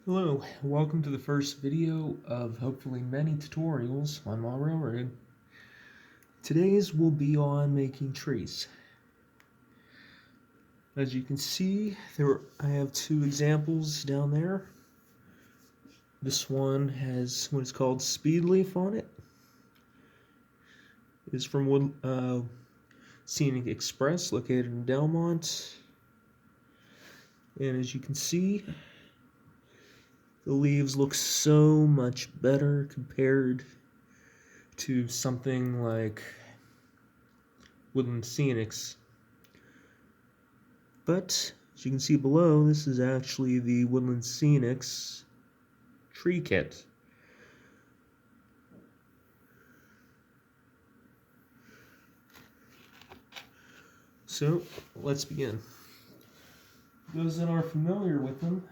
Hello, welcome to the first video of hopefully many tutorials on my railroad. Today's will be on making trees. As you can see, I have two examples down there. This one has what is called speed leaf on it. It's from Scenic Express, located in Delmont. And as you can see, the leaves look so much better compared to something like Woodland Scenics. But as you can see below, this is actually the Woodland Scenics tree kit. So let's begin. Those that are familiar with them,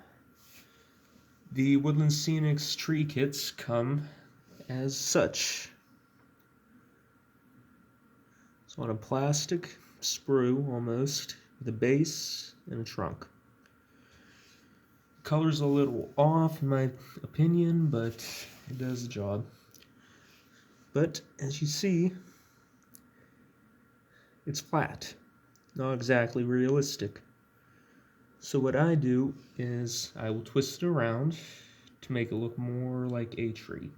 the Woodland Scenics tree kits come as such. It's on a plastic sprue almost, with a base and a trunk. The color's a little off in my opinion, but it does the job. But as you see, it's flat, not exactly realistic. So what I do is I will twist it around to make it look more like a tree.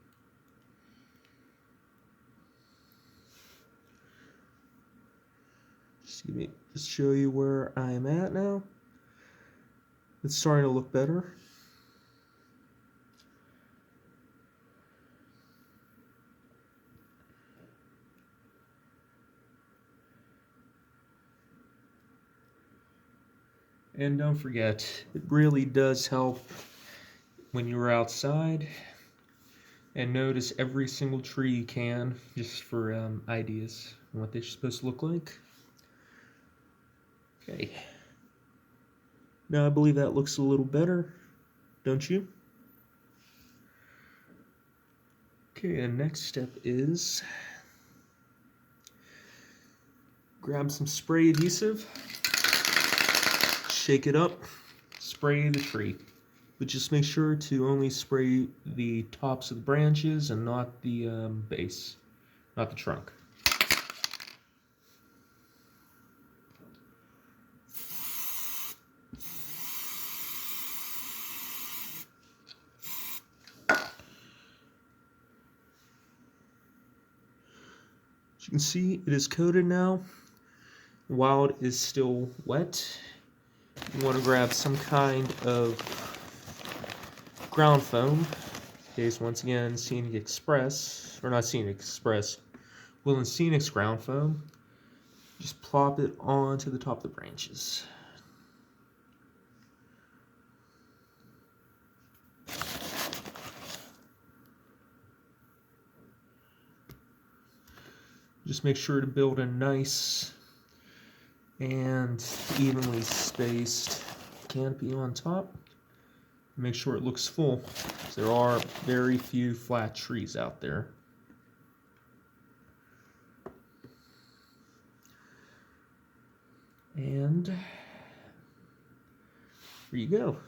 Just show you where I'm at now. It's starting to look better. And don't forget, it really does help when you're outside, and notice every single tree you can, just for ideas on what they're supposed to look like. Okay. Now I believe that looks a little better, don't you? Okay, and next step is grab some spray adhesive, shake it up, spray the tree. But just make sure to only spray the tops of the branches and not the base, not the trunk. As you can see, it is coated now. While it is still wet, you want to grab some kind of ground foam. Case once again, Scenic Express, or not Scenic Express, Woodland Scenics ground foam. Just plop it onto the top of the branches. Just make sure to build a nice and evenly spaced canopy on top. Make sure it looks full. There are very few flat trees out there. And there you go.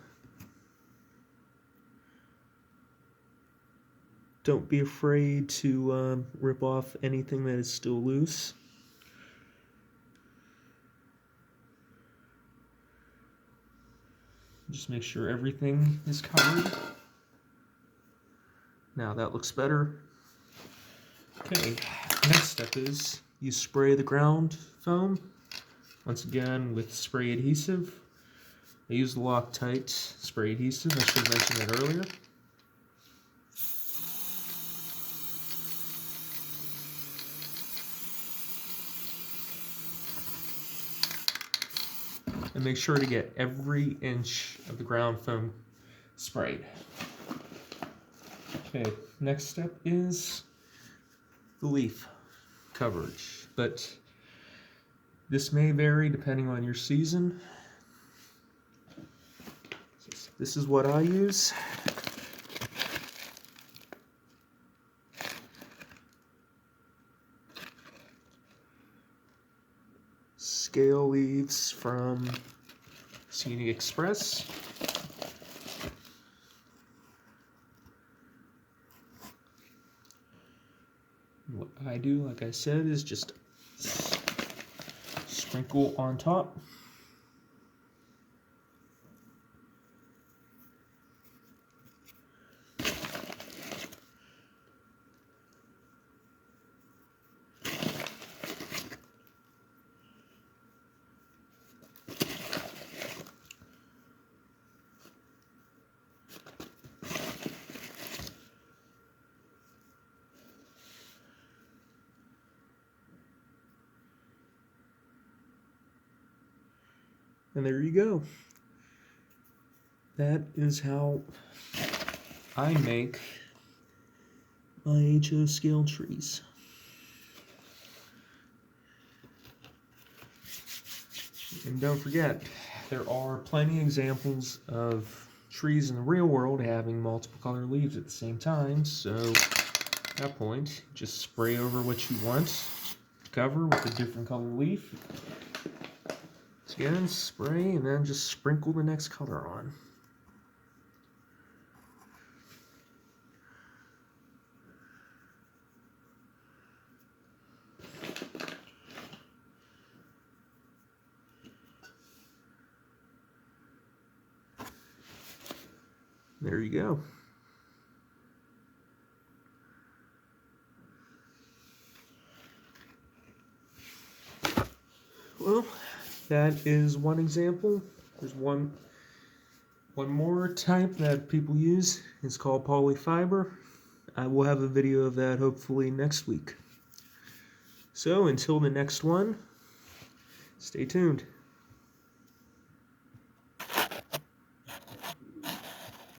Don't be afraid to rip off anything that is still loose. Just make sure everything is covered. Now that looks better. Okay, next step is you spray the ground foam. Once again with spray adhesive. I use the Loctite spray adhesive. I should have mentioned that earlier. And make sure to get every inch of the ground foam sprayed. Okay, next step is the leaf coverage, but this may vary depending on your season. This is what I use. Scale leaves from Scenic Express. What I do, like I said, is just sprinkle on top. And there you go. That is how I make my HO scale trees. And don't forget, there are plenty of examples of trees in the real world having multiple color leaves at the same time, so at that point, just spray over what you want to cover with a different color leaf. Again, spray and then just sprinkle the next color on. There you go. Well, that is one example. There's one more type that people use. It's called polyfiber. I will have a video of that hopefully next week. So until the next one, stay tuned.